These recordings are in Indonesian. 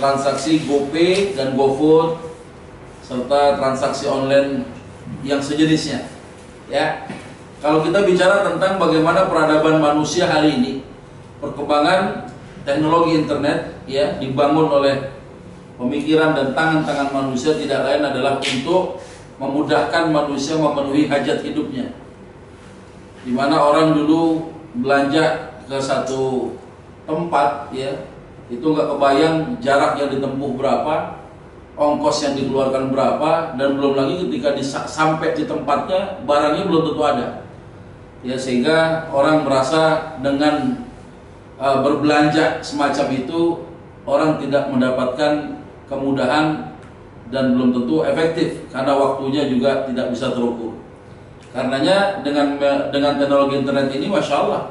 transaksi GoPay dan GoFood serta transaksi online yang sejenisnya. Ya, kalau kita bicara tentang bagaimana peradaban manusia hari ini, perkembangan teknologi internet ya dibangun oleh pemikiran dan tangan-tangan manusia tidak lain adalah untuk memudahkan manusia memenuhi hajat hidupnya. Di mana orang dulu belanja ke satu tempat ya, itu nggak kebayang jarak yang ditempuh berapa, ongkos yang dikeluarkan berapa, dan belum lagi ketika sampai di tempatnya barangnya belum tentu ada. Ya, sehingga orang merasa dengan berbelanja semacam itu orang tidak mendapatkan kemudahan dan belum tentu efektif karena waktunya juga tidak bisa terukur. Karenanya dengan teknologi internet ini, masya Allah,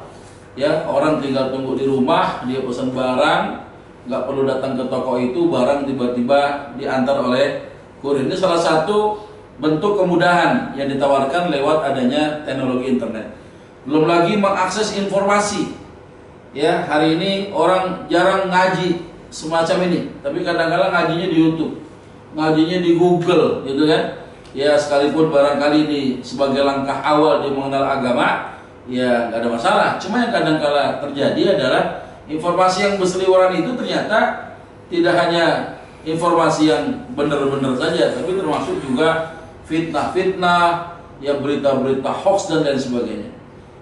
ya orang tinggal tunggu di rumah, dia pesan barang, nggak perlu datang ke toko itu, barang tiba-tiba diantar oleh kurir. Ini salah satu bentuk kemudahan yang ditawarkan lewat adanya teknologi internet. Belum lagi mengakses informasi. Ya, hari ini orang jarang ngaji semacam ini, tapi kadang-kadang ngajinya di YouTube, ngajinya di Google, gitu kan? Ya, sekalipun barangkali ini sebagai langkah awal dia mengenal agama, ya nggak ada masalah. Cuma yang kadang-kala terjadi adalah informasi yang berseliweran itu ternyata tidak hanya informasi yang benar-benar saja, tapi termasuk juga fitnah-fitnah, ya berita-berita hoax dan lain sebagainya.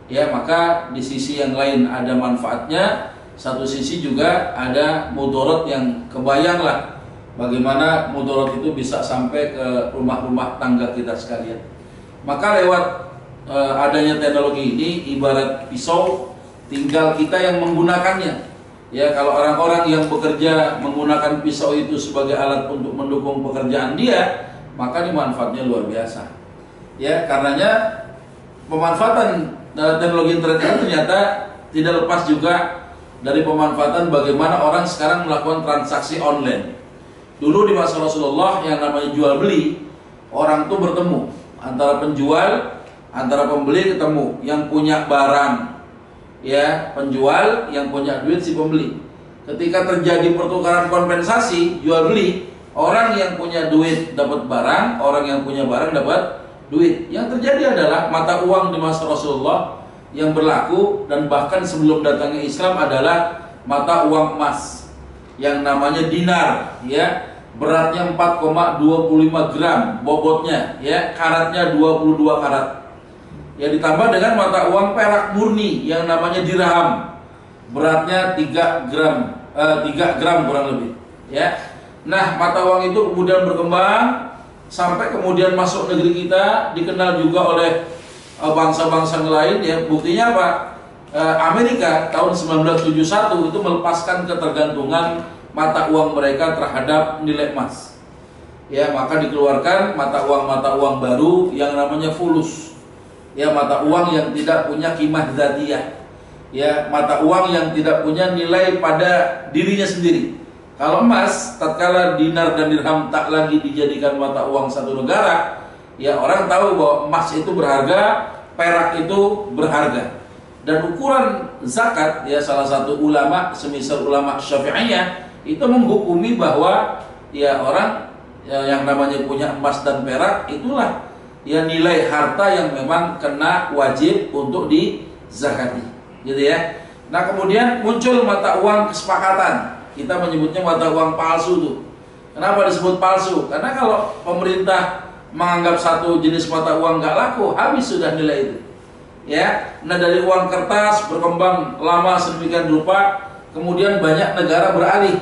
Ya, maka di sisi yang lain ada manfaatnya, satu sisi juga ada mudarat yang kebayanglah bagaimana mudarat itu bisa sampai ke rumah-rumah tangga kita sekalian. Maka lewat adanya teknologi ini ibarat pisau, tinggal kita yang menggunakannya. Ya, kalau orang-orang yang bekerja menggunakan pisau itu sebagai alat untuk mendukung pekerjaan dia, maka ini manfaatnya luar biasa. Ya, karenanya pemanfaatan teknologi internet itu ternyata tidak lepas juga dari pemanfaatan bagaimana orang sekarang melakukan transaksi online. Dulu di masa Rasulullah yang namanya jual beli, orang tuh bertemu antara penjual, antara pembeli ketemu, yang punya barang ya penjual, yang punya duit si pembeli. Ketika terjadi pertukaran kompensasi jual beli, orang yang punya duit dapat barang, orang yang punya barang dapat duit. Yang terjadi adalah mata uang di masa Rasulullah yang berlaku dan bahkan sebelum datangnya Islam adalah mata uang emas yang namanya dinar, ya, beratnya 4,25 gram bobotnya, ya, karatnya 22 karat. Ya, ditambah dengan mata uang perak murni yang namanya dirham, beratnya 3 gram kurang lebih, ya. Nah, mata uang itu kemudian berkembang sampai kemudian masuk negeri kita, dikenal juga oleh bangsa-bangsa lain. Ya, buktinya apa? Amerika tahun 1971 itu melepaskan ketergantungan mata uang mereka terhadap nilai emas. Ya, maka dikeluarkan mata uang baru yang namanya fulus. Ya, mata uang yang tidak punya qimah dzatiyah. Ya, mata uang yang tidak punya nilai pada dirinya sendiri. Kalau emas, tatkala dinar dan dirham tak lagi dijadikan mata uang satu negara, ya orang tahu bahwa emas itu berharga, perak itu berharga. Dan ukuran zakat, ya salah satu ulama, semisal ulama Syafi'iyah, itu menghukumi bahwa ya orang yang namanya punya emas dan perak itulah ya nilai harta yang memang kena wajib untuk dizakati, gitu ya. Nah, kemudian muncul mata uang kesepakatan. Kita menyebutnya mata uang palsu tuh. Kenapa disebut palsu? Karena kalau pemerintah menganggap satu jenis mata uang nggak laku, habis sudah nilai itu. Ya, nah dari uang kertas berkembang lama sedemikian rupa, kemudian banyak negara beralih.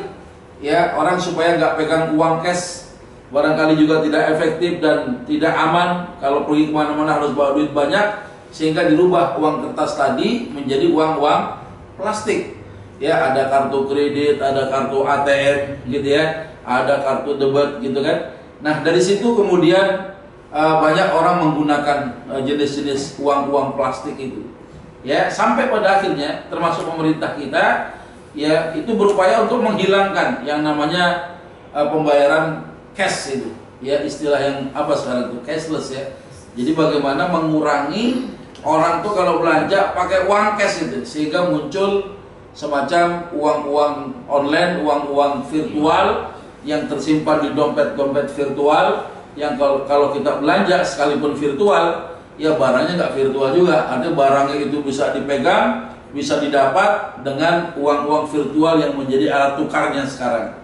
Ya, orang supaya nggak pegang uang cash, barangkali juga tidak efektif dan tidak aman. Kalau pergi kemana-mana harus bawa duit banyak, sehingga dirubah uang kertas tadi menjadi uang-uang plastik. Ya, ada kartu kredit, ada kartu ATM, gitu ya, ada kartu debit, gitu kan. Nah, dari situ kemudian banyak orang menggunakan jenis-jenis uang-uang plastik itu. Ya, sampai pada akhirnya termasuk pemerintah kita, ya itu berupaya untuk menghilangkan yang namanya pembayaran cash itu. Ya, istilah yang apa sekarang itu cashless ya. Jadi bagaimana mengurangi orang tuh kalau belanja pakai uang cash itu, sehingga muncul semacam uang-uang online, uang-uang virtual yang tersimpan di dompet-dompet virtual, yang kalau kita belanja sekalipun virtual, ya barangnya nggak virtual juga. Artinya barangnya itu bisa dipegang, bisa didapat dengan uang-uang virtual yang menjadi alat tukarnya sekarang.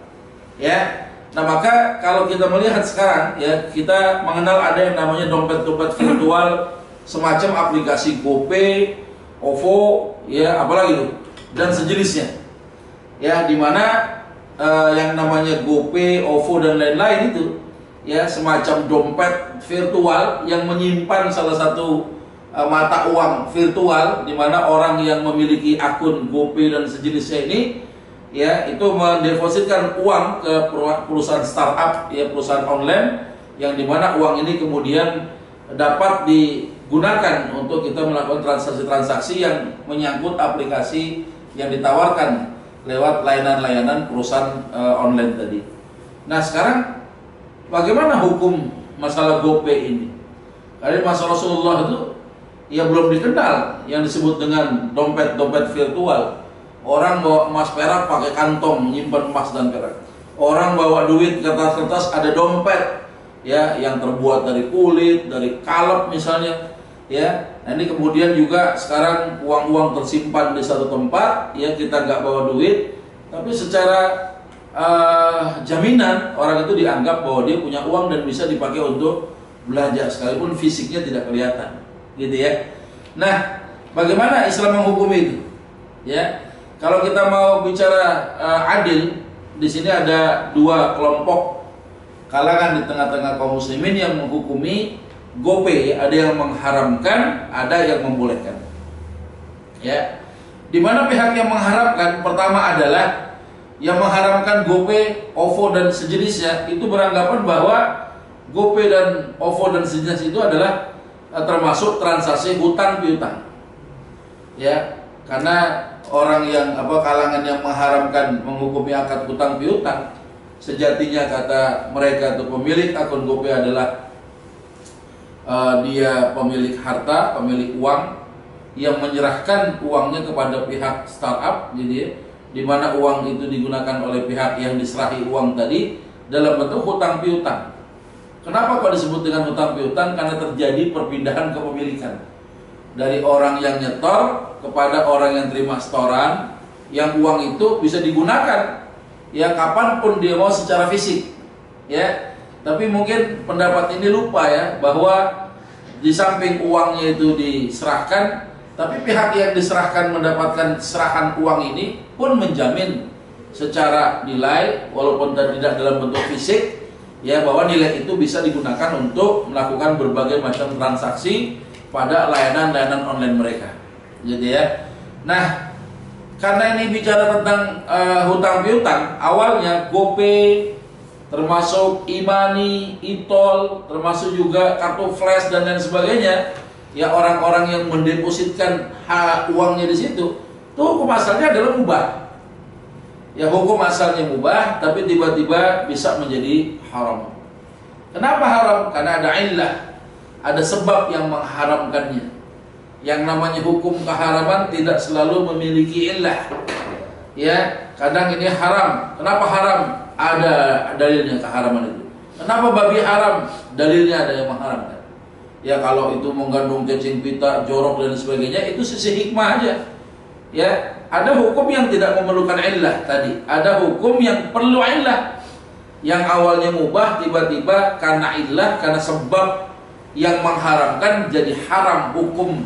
Ya, nah maka kalau kita melihat sekarang, ya kita mengenal ada yang namanya dompet-dompet virtual semacam aplikasi GoPay, OVO, ya apalagi itu dan sejenisnya. Ya, dimana yang namanya GoPay, OVO dan lain-lain itu ya semacam dompet virtual yang menyimpan salah satu mata uang virtual, di mana orang yang memiliki akun GoPay dan sejenisnya ini ya itu mendepositkan uang ke perusahaan startup, ya perusahaan online, yang dimana uang ini kemudian dapat digunakan untuk kita melakukan transaksi-transaksi yang menyangkut aplikasi yang ditawarkan lewat layanan-layanan perusahaan online tadi. Nah sekarang bagaimana hukum masalah GoPay ini? Karena masa Rasulullah itu ya belum dikenal yang disebut dengan dompet-dompet virtual. Orang bawa emas perak pakai kantong menyimpan emas dan perak. Orang bawa duit kertas-kertas ada dompet ya yang terbuat dari kulit, dari kalep misalnya. Ya, nah ini kemudian juga sekarang uang-uang tersimpan di satu tempat, ya kita nggak bawa duit, tapi secara jaminan orang itu dianggap bahwa dia punya uang dan bisa dipakai untuk belanja sekalipun fisiknya tidak kelihatan, gitu ya. Nah, bagaimana Islam menghukumi itu? Ya, kalau kita mau bicara adil, di sini ada dua kelompok kalangan di tengah-tengah kaum muslimin yang menghukumi GoPay, ada yang mengharamkan, ada yang membolehkan. Ya, di mana pihak yang mengharamkan pertama adalah yang mengharamkan GoPay, OVO dan sejenisnya itu beranggapan bahwa GoPay dan OVO dan sejenis itu adalah termasuk transaksi hutang piutang. Ya, karena orang yang kalangan yang mengharamkan menghukumi akad hutang piutang, sejatinya kata mereka itu pemilik akun GoPay adalah dia pemilik harta, pemilik uang yang menyerahkan uangnya kepada pihak startup, jadi ya, di mana uang itu digunakan oleh pihak yang diserahi uang tadi dalam bentuk hutang piutang. Kenapa kok disebut dengan hutang piutang? Karena terjadi perpindahan kepemilikan dari orang yang nyetor kepada orang yang terima setoran, yang uang itu bisa digunakan ya kapanpun dia mau secara fisik, ya. Tapi mungkin pendapat ini lupa ya, bahwa di samping uangnya itu diserahkan, tapi pihak yang diserahkan mendapatkan serahan uang ini pun menjamin secara nilai, walaupun tidak dalam bentuk fisik, ya bahwa nilai itu bisa digunakan untuk melakukan berbagai macam transaksi pada layanan-layanan online mereka. Jadi ya, nah karena ini bicara tentang hutang piutang, awalnya GoPay, termasuk e-money, e-tol, termasuk juga kartu flash dan lain sebagainya, ya orang-orang yang mendepositkan uangnya di situ, tuh hukum asalnya adalah mubah. Ya hukum asalnya mubah, tapi tiba-tiba bisa menjadi haram. Kenapa haram? Karena ada illah, ada sebab yang mengharamkannya. Yang namanya hukum keharaman tidak selalu memiliki illah. Ya, kadang ini haram. Kenapa haram? Ada dalilnya keharaman itu. Kenapa babi haram? Dalilnya ada yang mengharamkan. Ya kalau itu mengandung cacing pita, jorok dan sebagainya, itu sisi hikmah aja. Ya, ada hukum yang tidak memerlukan illah tadi. Ada hukum yang perlu illah. Yang awalnya mubah tiba-tiba karena illah, karena sebab yang mengharamkan jadi haram hukum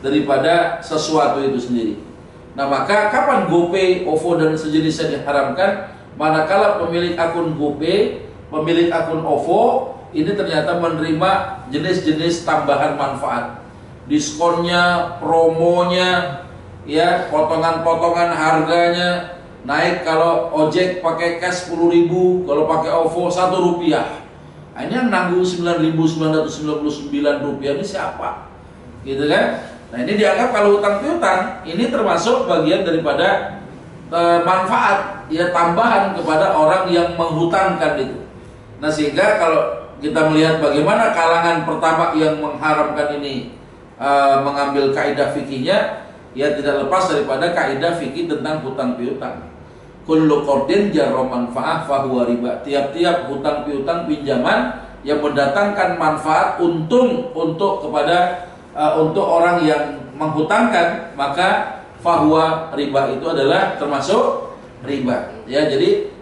daripada sesuatu itu sendiri. Nah maka kapan GoPay, OVO dan sejenisnya diharamkan? Manakala pemilik akun GoPay, pemilik akun OVO ini ternyata menerima jenis-jenis tambahan manfaat, diskonnya, promonya, ya potongan-potongan harganya naik. Kalau ojek pakai cash 10.000, kalau pakai OVO 1 rupiah. Nah, ini yang nanggung 9.999 rupiah ini siapa? Gitu kan? Nah ini dianggap kalau hutang piutang ini termasuk bagian daripada manfaat, ya tambahan kepada orang yang menghutangkan itu. Nah sehingga kalau kita melihat bagaimana kalangan pertama yang mengharamkan ini mengambil kaidah fikihnya, ya tidak lepas daripada kaidah fikih tentang hutang piutang. Kullu qardin jarra manfaah fahuwa riba. Tiap-tiap hutang piutang pinjaman yang mendatangkan manfaat untung untuk kepada untuk orang yang menghutangkan, maka fahuwa riba, itu adalah termasuk riba. Ya, jadi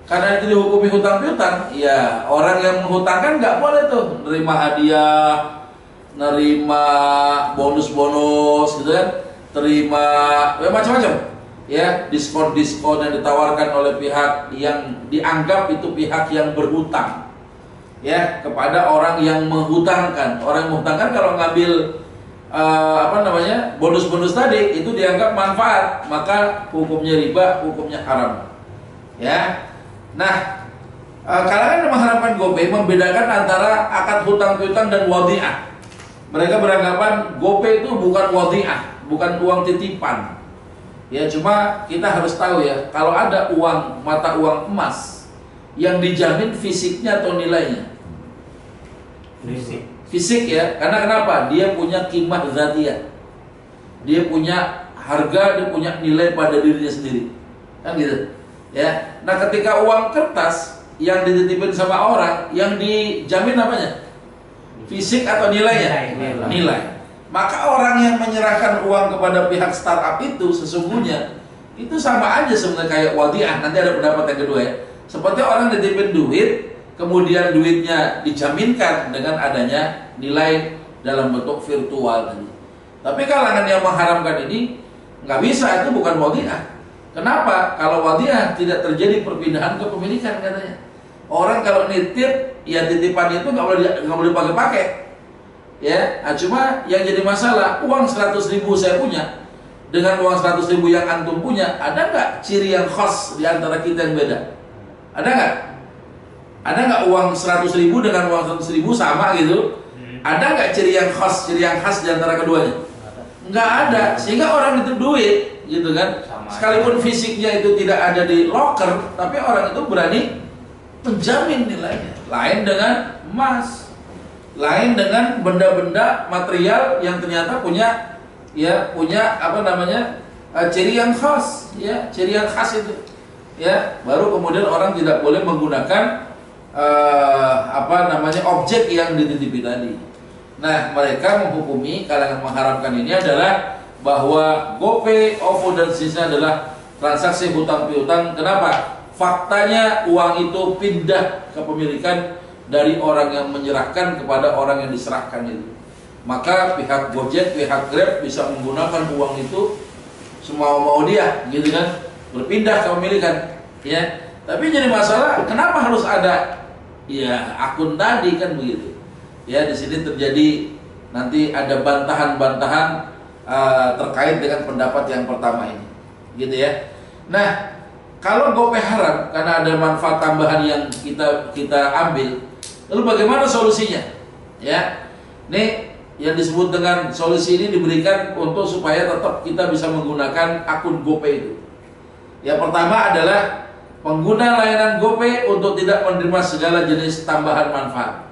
karena itu dihukumi hutang piutang, ya orang yang menghutangkan nggak boleh tuh nerima hadiah, nerima bonus-bonus gitu kan, terima ya macam-macam, ya diskon-diskon yang ditawarkan oleh pihak yang dianggap itu pihak yang berhutang, ya kepada orang yang menghutangkan. Orang yang menghutangkan kalau ngambil bonus-bonus tadi itu dianggap manfaat, maka hukumnya riba, hukumnya haram. Ya, nah kalangan yang mengharapkan GoPay membedakan antara akad hutang piutang dan wadi'ah. Mereka beranggapan GoPay itu bukan wadi'ah, bukan uang titipan. Ya, cuma kita harus tahu ya, kalau ada uang mata uang emas yang dijamin fisiknya atau nilainya. Fisik ya, karena kenapa? Dia punya qimah dzatiyah. Dia punya harga, dia punya nilai pada dirinya sendiri. Kan gitu. Ya. Nah, ketika uang kertas yang dititipin sama orang, yang dijamin namanya fisik atau nilainya? Nilai. Maka orang yang menyerahkan uang kepada pihak startup itu sesungguhnya itu sama aja sebenarnya kayak wadiah. Nanti ada pendapat yang kedua ya. Seperti orang dititipin duit, kemudian duitnya dijaminkan dengan adanya nilai dalam bentuk virtual tadi. Tapi kalangan yang mengharamkan ini nggak bisa, itu bukan wadiah. Kenapa? Kalau wadiah tidak terjadi perpindahan kepemilikan katanya. Orang kalau nitip, ya titipan itu nggak boleh dipakai-pakai. Ya, nah, cuma yang jadi masalah uang 100.000 saya punya dengan uang 100.000 yang antum punya, ada nggak ciri yang khas di antara kita yang beda? Ada nggak? Ada nggak uang 100.000 dengan uang 100.000 sama gitu? Ada nggak ciri yang khas di antara keduanya? Nggak ada, sehingga orang itu duit gitu kan. Sekalipun fisiknya itu tidak ada di loker, tapi orang itu berani menjamin nilainya. Lain dengan emas, lain dengan benda-benda material yang ternyata punya ciri yang khas, ya ciri yang khas itu, ya baru kemudian orang tidak boleh menggunakan objek yang dititipi tadi. Nah, mereka menghukumi, kalangan mengharamkan ini adalah bahwa GoPay, OVO dan sejenisnya adalah transaksi hutang piutang. Kenapa? Faktanya uang itu pindah kepemilikan dari orang yang menyerahkan kepada orang yang diserahkan itu. Maka pihak Gojek, pihak Grab bisa menggunakan uang itu semau-mau dia, gitu kan? Berpindah kepemilikan, ya. Tapi jadi masalah, kenapa harus ada ya akun tadi kan begitu? Ya, di sini terjadi nanti ada bantahan-bantahan terkait dengan pendapat yang pertama ini, gitu ya. Nah, kalau GoPay haram karena ada manfaat tambahan yang kita ambil, lalu bagaimana solusinya? Ya, ini yang disebut dengan solusi ini diberikan untuk supaya tetap kita bisa menggunakan akun GoPay itu. Yang pertama adalah pengguna layanan GoPay untuk tidak menerima segala jenis tambahan manfaat.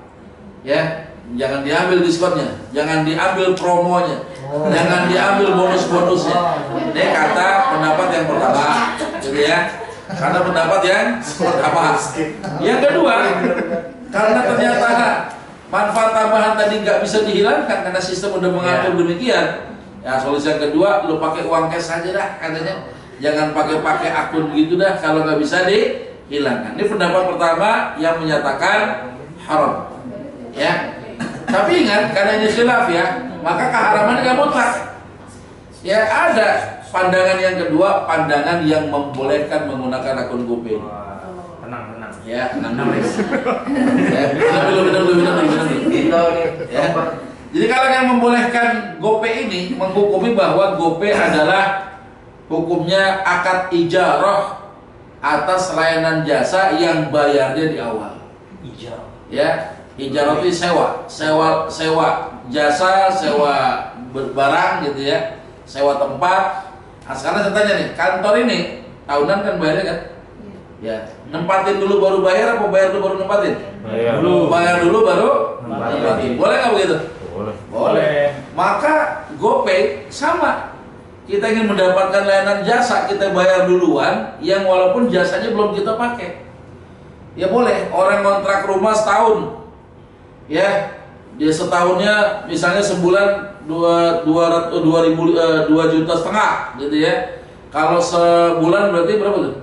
Ya, jangan diambil diskonnya, jangan diambil promonya, jangan diambil bonus-bonusnya. Ini kata pendapat yang pertama, gitu ya. Karena pendapat yang pertama. Yang kedua, karena ternyata manfaat tambahan tadi nggak bisa dihilangkan karena sistem udah mengatur demikian. Ya, solusi yang kedua, lu pakai uang cash aja dah katanya. Jangan pakai akun gitu dah kalau nggak bisa dihilangkan. Ini pendapat pertama yang menyatakan haram. Ya. Tapi ingat, karena ini khilaf ya, maka keharaman nggak mutlak. Ya, ada pandangan yang kedua, pandangan yang membolehkan menggunakan akun GoPay. Tenang. Ya, tenang. Ya. Jadi kalau yang membolehkan GoPay ini menghukumi bahwa GoPay adalah hukumnya akad ijarah atas layanan jasa yang bayarnya di awal. Ijarah. Ya, ijarah itu sewa jasa, sewa barang gitu ya, sewa tempat. Nah, sekarang saya tanya nih, kantor ini tahunan kan bayarnya kan? Ya, nempatin dulu baru bayar apa bayar dulu baru nempatin? Bayar dulu baru nempatin. Boleh nggak begitu? Boleh. Maka GoPay sama. kita ingin mendapatkan layanan jasa, kita bayar duluan, yang walaupun jasanya belum kita pakai. Ya boleh, orang kontrak rumah setahun, ya dia setahunnya misalnya sebulan 2 juta setengah, gitu ya. Kalau sebulan berarti berapa tuh?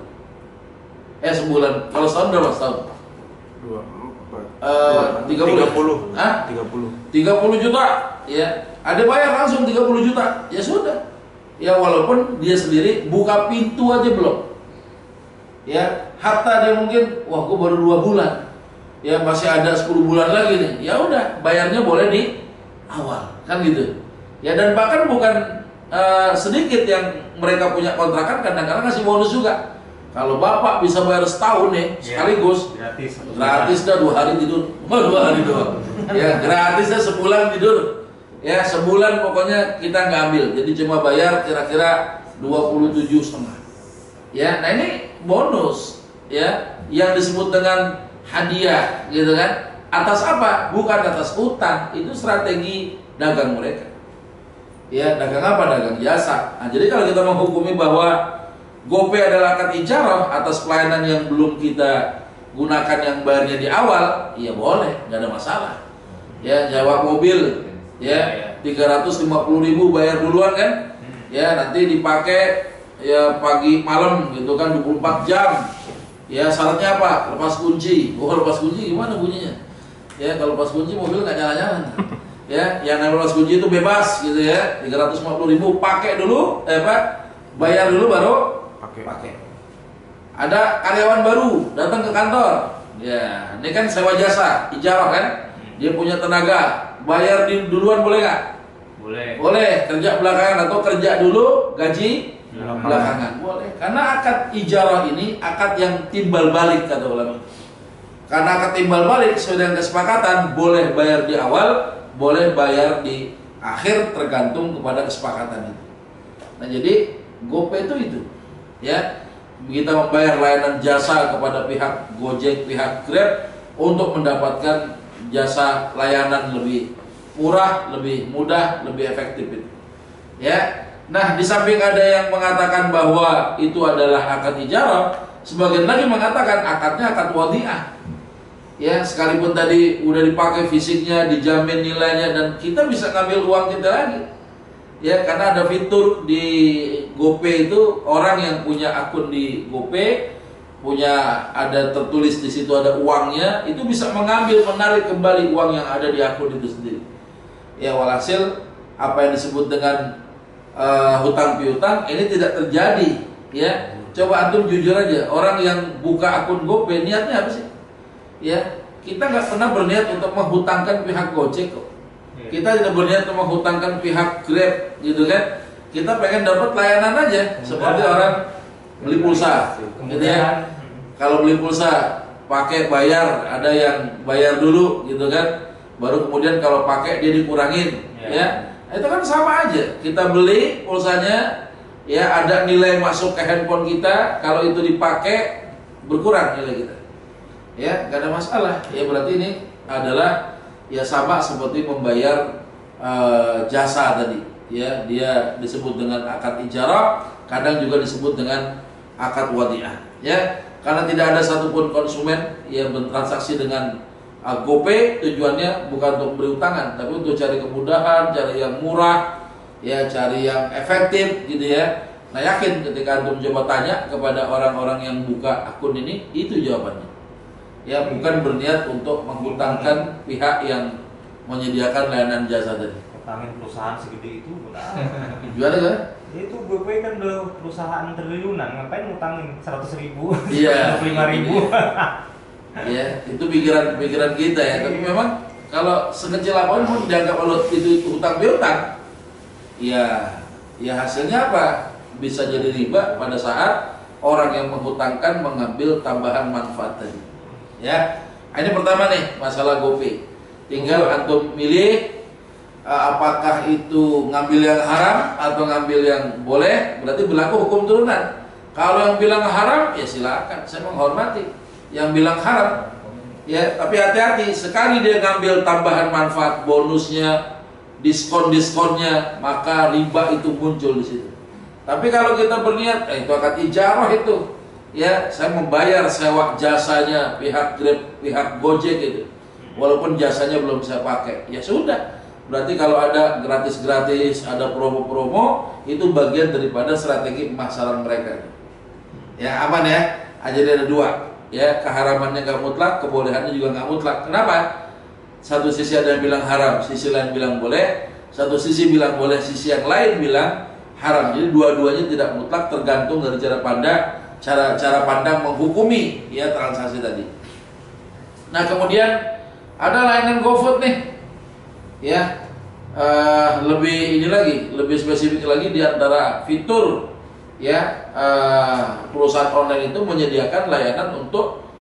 Sebulan. Kalau setahun berapa setahun? 30. Hah? 30 juta, ya. Ada bayar langsung 30 juta, ya sudah. Ya walaupun dia sendiri buka pintu aja belum. Ya, hatta dia mungkin, wah gua baru 2 bulan. Ya masih ada 10 bulan lagi nih. Ya udah, bayarnya boleh di awal, kan gitu. Ya dan bahkan bukan sedikit yang mereka punya kontrakan, kadang-kadang ngasih bonus juga. Kalau bapak bisa bayar setahun nih sekaligus, gratis dah 2 hari tidur, 2 hari doang. Ya gratis dah sebulan tidur. Ya sebulan pokoknya kita nggak ambil, jadi cuma bayar kira-kira 27,5. Ya, nah ini bonus, ya, yang disebut dengan hadiah, gitu kan? Atas apa? Bukan atas utang, itu strategi dagang mereka. Ya, dagang apa? Dagang jasa. Nah, jadi kalau kita menghukumi bahwa GoPay adalah akad ijarah atas pelayanan yang belum kita gunakan yang bayarnya di awal, ya boleh, nggak ada masalah. Ya, jawab mobil. Ya, 350.000 bayar duluan kan? Ya, nanti dipakai ya pagi malam gitu kan 24 jam. Ya, syaratnya apa? Lepas kunci. Lepas kunci gimana bunyinya? Ya, kalau lepas kunci mobil nggak jalan-jalan. Ya, yang lepas kunci itu bebas gitu ya. 350.000 pakai dulu, bayar dulu baru pakai. Ada karyawan baru datang ke kantor. Ya, ini kan sewa jasa, ijarah kan? Dia punya tenaga. Bayar duluan boleh nggak? Boleh. Kerja belakangan atau kerja dulu gaji belakangan boleh. Karena akad ijarah ini akad yang timbal balik kata ulama. Karena akad timbal balik sesuai dengan kesepakatan, boleh bayar di awal, boleh bayar di akhir tergantung kepada kesepakatan itu. Nah jadi GoPay itu ya, kita membayar layanan jasa kepada pihak Gojek, pihak Grab untuk mendapatkan jasa layanan lebih murah, lebih mudah, lebih efektif itu. Ya. Nah, di samping ada yang mengatakan bahwa itu adalah akad ijarah, sebagian lagi mengatakan akadnya akad wadiah. Ya, sekalipun tadi udah dipakai fisiknya, dijamin nilainya, dan kita bisa ngambil uang kita lagi. Ya, karena ada fitur di GoPay itu, orang yang punya akun di GoPay punya ada tertulis di situ ada uangnya, itu bisa mengambil, menarik kembali uang yang ada di akun itu sendiri. Ya, walhasil apa yang disebut dengan hutang piutang ini tidak terjadi. Ya, coba antum jujur aja, orang yang buka akun GoPay niatnya apa sih? Ya, kita nggak pernah berniat untuk menghutangkan pihak Gojek kok. Kita tidak berniat untuk menghutangkan pihak Grab, gitu kan? Kita pengen dapat layanan aja, seperti orang beli pulsa, gitu ya. Kalau beli pulsa pakai bayar, ada yang bayar dulu, gitu kan? Baru kemudian kalau pakai dia dikurangin, ya. Itu kan sama aja. Kita beli pulsanya, ya ada nilai masuk ke handphone kita. Kalau itu dipakai berkurang nilai kita, ya gak ada masalah. Ya berarti ini adalah ya sama seperti membayar jasa tadi. Ya, dia disebut dengan akad ijarah, kadang juga disebut dengan akad wadiah. Ya, karena tidak ada satupun konsumen yang bertransaksi dengan GoPay tujuannya bukan untuk beri utangan, tapi untuk cari kemudahan, cari yang murah, ya cari yang efektif, gitu ya. Nah yakin ketika antum coba tanya kepada orang-orang yang buka akun ini, itu jawabannya. Ya bukan berniat untuk menghutangkan pihak yang menyediakan layanan jasa tadi. Utangin perusahaan segede itu, Gimana kan? Itu GoPay kan udah perusahaan triliunan, ngapain ngutangin 100.000, Iya. 25.000? Ya, itu pikiran kita ya. Tapi memang kalau sekecil apapun dianggap kalau itu hutang piutang, ya hasilnya apa? Bisa jadi riba pada saat orang yang menghutangkan mengambil tambahan manfaat tadi. Ya, ini pertama nih masalah GoPay. Tinggal antum milih apakah itu ngambil yang haram atau ngambil yang boleh. Berarti berlaku hukum turunan. Kalau yang bilang haram, ya silakan, saya menghormati. Yang bilang haram, ya tapi hati-hati, sekali dia ngambil tambahan manfaat, bonusnya, diskon-diskonnya, maka riba itu muncul di situ. Tapi kalau kita berniat, itu akad ijarah itu, ya saya membayar sewa jasanya pihak Grab, pihak Gojek gitu, walaupun jasanya belum saya pakai, ya sudah. Berarti kalau ada gratis-gratis, ada promo-promo, itu bagian daripada strategi pemasaran mereka. Ya aman ya. Jadi ada dua, ya keharamannya nggak mutlak, kebolehannya juga nggak mutlak. Kenapa? Satu sisi ada yang bilang haram, sisi lain bilang boleh. Satu sisi bilang boleh, sisi yang lain bilang haram. Jadi dua-duanya tidak mutlak, tergantung dari cara pandang menghukumi ya transaksi tadi. Nah kemudian ada layanan GoFood nih, ya lebih ini lagi, lebih spesifik lagi di antara fitur ya perusahaan online itu menyediakan layanan untuk